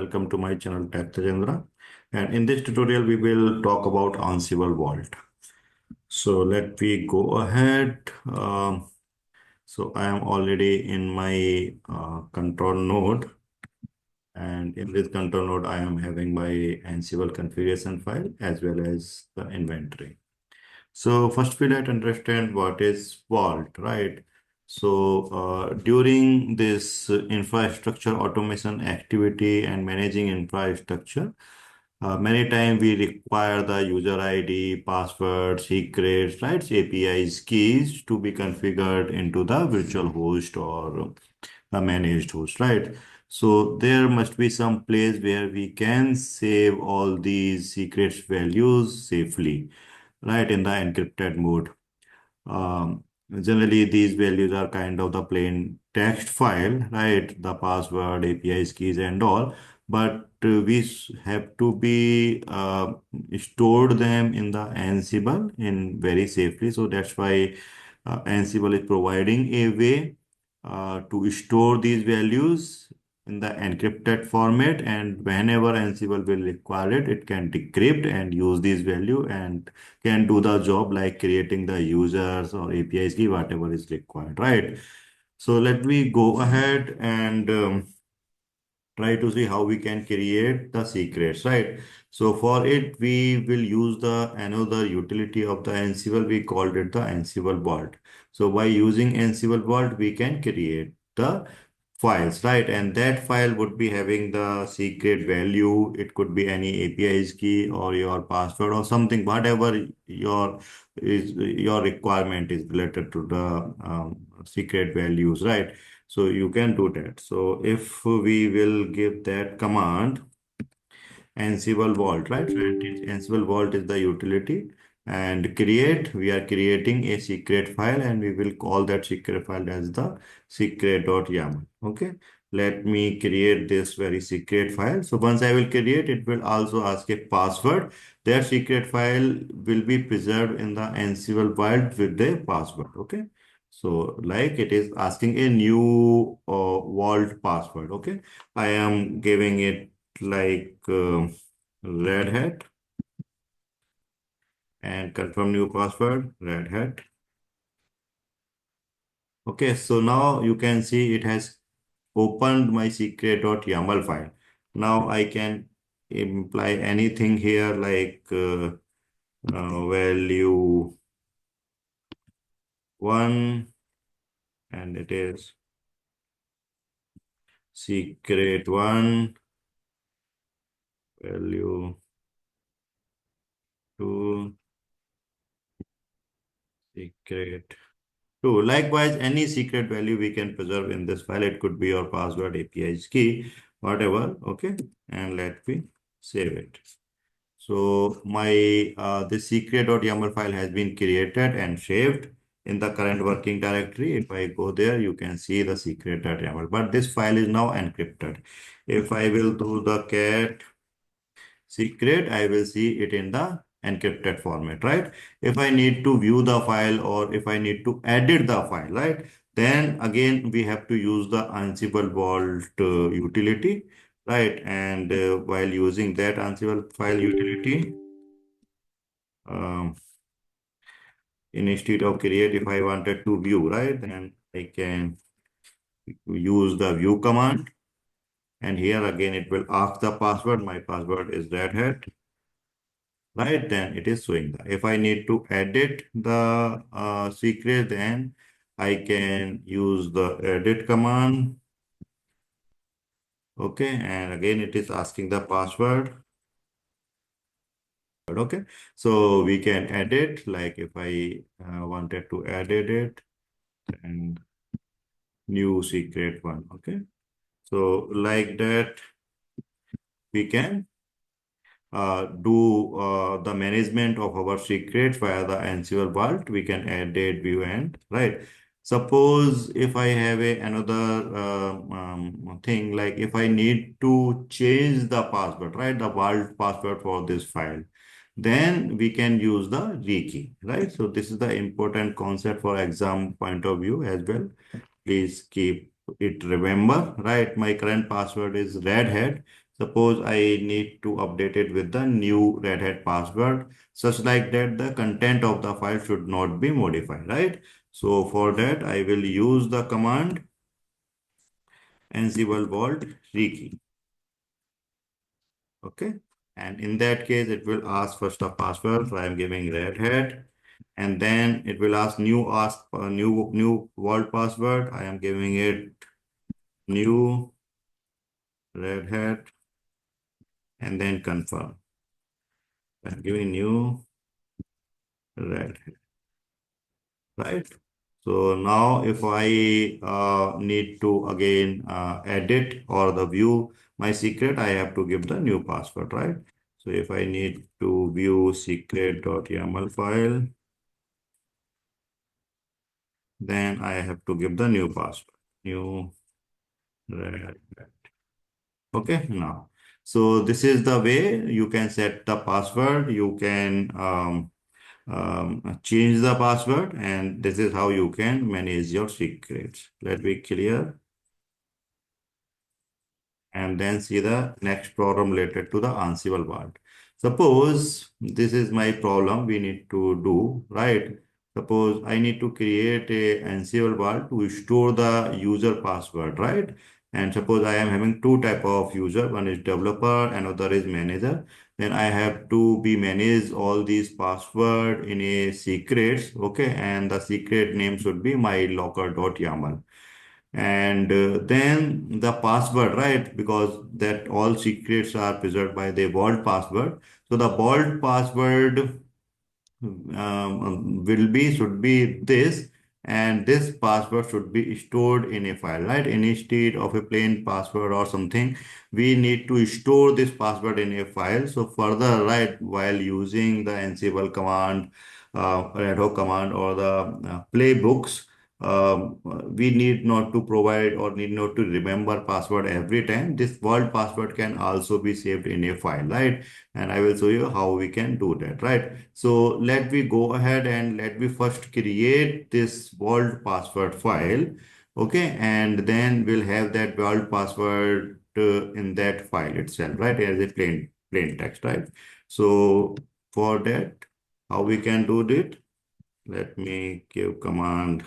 welcome to my channel Tech Tajendra. And in this tutorial, we will talk about Ansible Vault. So let me go ahead. So I am already in my control node. And in this control node, I am having my Ansible configuration file as well as the inventory. So first we let's understand what is vault, right? So during this infrastructure automation activity and managing infrastructure, many times we require the user ID, password, secrets, right? APIs, keys to be configured into the virtual host or the managed host, right? So there must be some place where we can save all these secrets values safely, right, in the encrypted mode. Um, Generally, these values are kind of the plain text file, right? The password, APIs, keys, and all. But have to be stored them in the Ansible in very safely. So that's why Ansible is providing a way to store these values in the encrypted format, and whenever Ansible will require it, it can decrypt and use these value and can do the job like creating the users or APIs key, whatever is required, right? So let me go ahead and try to see how we can create the secrets, right? So for it, we will use the another utility of the Ansible. We called it the Ansible Vault. So by using Ansible Vault, we can create the files, right? And that file would be having the secret value. It could be any APIs key or your password or something, whatever your requirement is related to the secret values, right? So you can do that. So if we will give that command, Ansible Vault, right? Ansible Vault is the utility. And create, we are creating a secret file and we will call that secret file as the secret.yml. Okay. Let me create this very secret file. So once I will create, it will also ask a password. That secret file will be preserved in the Ansible Vault with the password. Okay. So like it is asking a new vault password. Okay. I am giving it like red hat and confirm new password red hat. Okay, so now you can see it has opened my secret.yml file. Now I can imply anything here like value 1, and it is secret 1, value 2, secret 2. Likewise, any secret value we can preserve in this file. It could be your password, API's key, whatever. Okay, and let me save it. So my this secret.yml file has been created and saved in the current working directory. If I go there, you can see the secret.yml. But this file is now encrypted. If I will do the cat secret, I will see it in the encrypted format, right? If I need to view the file or if I need to edit the file, right? Then again, we have to use the Ansible Vault utility, right? And while using that Ansible file utility, um, instead of create, if I wanted to view, right, then I can use the view command. And here again, it will ask the password. My password is Red Hat. Right, then it is showing that. If I need to edit the secret, then I can use the edit command. Okay, and again it is asking the password. Okay, so we can edit, like if I wanted to edit it, and new secret one. Okay, so like that we can do the management of our secrets via the Ansible Vault. We can add date, view, and right. Suppose if I have another thing, like if I need to change the password, right, the vault password for this file, then we can use the rekey, right? So this is the important concept for exam point of view as well. Please keep it remember, right? My current password is Red Hat. Suppose I need to update it with the new Red Hat password, such like that the content of the file should not be modified, right? So for that, I will use the command ansible-vault rekey. Okay. And in that case, it will ask first a password. So I am giving Red Hat. And then it will ask new vault password. I am giving it new Red Hat and then confirm. I'm giving new Red Hat, right? So now if I need to again edit or the view my secret, I have to give the new password, right? So if I need to view secret.yml file, then I have to give the new password, new red. Okay, now. So this is the way you can set the password. You can change the password, and this is how you can manage your secrets. Let me clear and then see the next problem related to the Ansible part. Suppose this is my problem we need to do, right? Suppose I need to create a Ansible part to store the user password, right? And suppose I am having two type of user, one is developer, another is manager. Then I have to be manage all these password in a secrets, okay? And the secret name should be mylocker.yml, and then the password, right? Because that all secrets are preserved by the vault password. So the vault password will be should be this, and this password should be stored in a file, right? Instead of a plain password or something, we need to store this password in a file. So further, right, while using the ansible command, ad hoc command, or the playbooks, we need not to provide or need not to remember password every time. This vault password can also be saved in a file, right? And I will show you how we can do that, right? So let me go ahead and let me first create this vault password file. Okay, and then we'll have that vault password in that file itself, right? As a plain text, right? So for that, how we can do that? Let me give command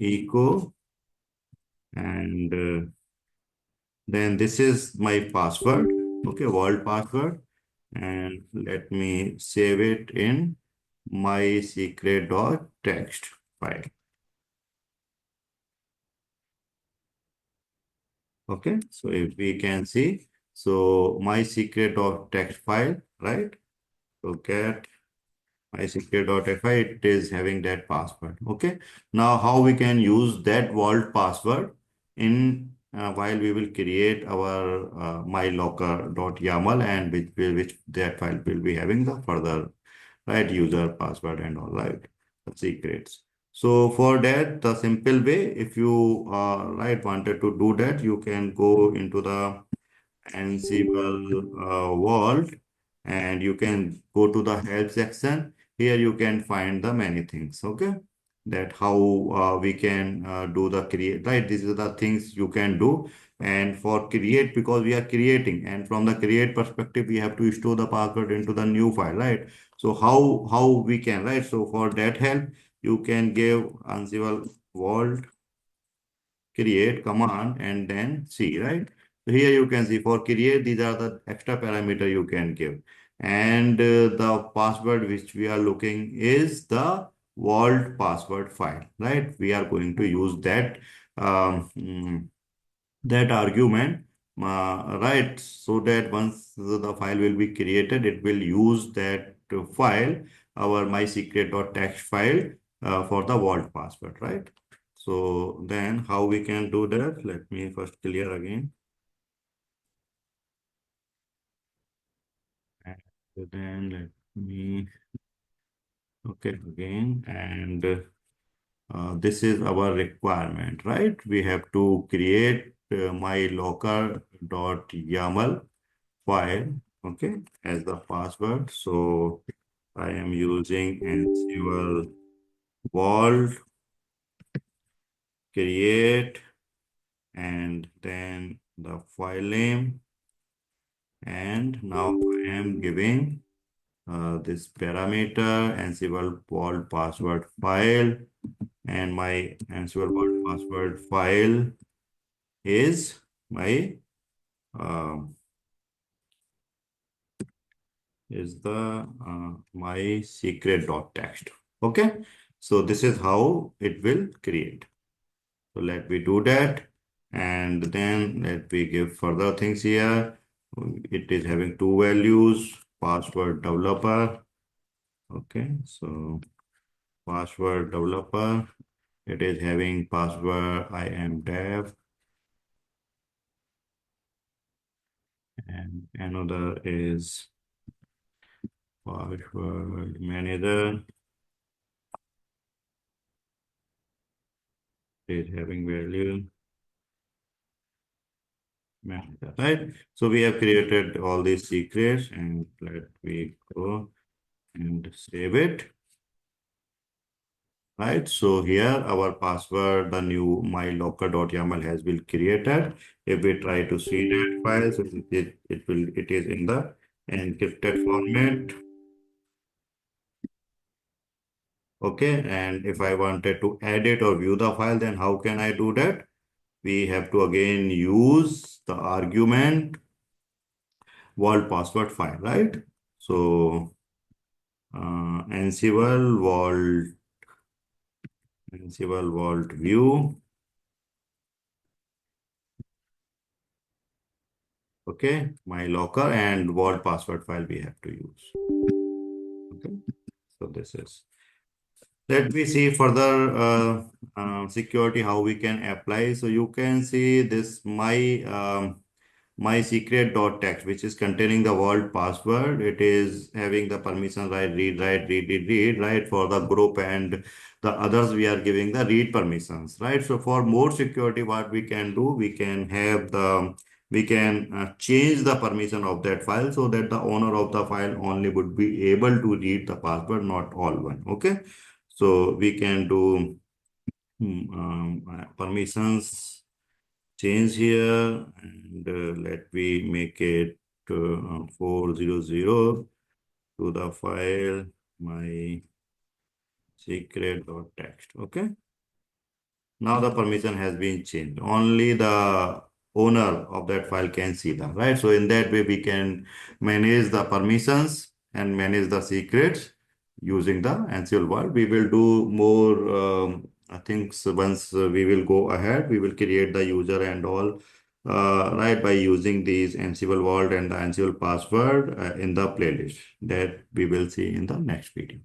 echo, and then this is my password. Okay, vault password, and let me save it in my secret.txt file. Okay, so if we can see, so my secret.txt file, right? So get my secret.fi, it is having that password. Okay, now how we can use that vault password in while we will create our mylocker.yml, and which that file will be having the further, right, user password and all, right, the secrets. So for that, the simple way, if you right wanted to do that, you can go into the Ansible vault, and you can go to the help section. Here you can find the many things, okay? That how we can do the create, right? These are the things you can do. And for create, because we are creating, and from the create perspective, we have to store the password into the new file, right? So how we can, right? So for that help, you can give Ansible vault create command and then see, right? So here you can see for create, these are the extra parameter you can give. And the password which we are looking is the vault password file, right? We are going to use that that argument, right? So that once the file will be created, it will use that file, our mysecret.txt file, for the vault password, right? So then how we can do that? Let me first clear again. And then let me, okay, again. And this is our requirement, right? We have to create mylocker.yml file, okay, as the password. So I am using ansible vault create, and then the file name, and now I am giving this parameter ansible vault password file, and my ansible vault password file is my um, is the my secret.txt. Okay, so this is how it will create. So let me do that, and then let me give further things here. It is having two values, password developer. Okay, so password developer. It is having password Imamgr, and another is password manager. It is having value manager, right? So we have created all these secrets, and let me go and save it. Right, so here our password, the new mylocker.yml has been created. If we try to see that file, so it is in the encrypted format. Okay, and if I wanted to edit or view the file, then how can I do that? We have to again use the argument vault password file, right? So ansible vault view. Okay, my locker and vault password file we have to use. Okay, so this is. Let me see further security how we can apply. So you can see this my secret.txt, which is containing the vault password. It is having the permission right, read, write, read, right, for the group, and the others we are giving the read permissions, right? So for more security, what we can do, we can change the permission of that file so that the owner of the file only would be able to read the password, not all one. Okay, so we can do permissions change here, and let me make it 400 to the file my secret.txt. Okay, now the permission has been changed. Only the owner of that file can see them, right? So in that way, we can manage the permissions and manage the secrets using the Ansible Vault. We will do more things once we will go ahead. We will create the user and all, right, by using these Ansible Vault and the Ansible password in the playlist that we will see in the next video.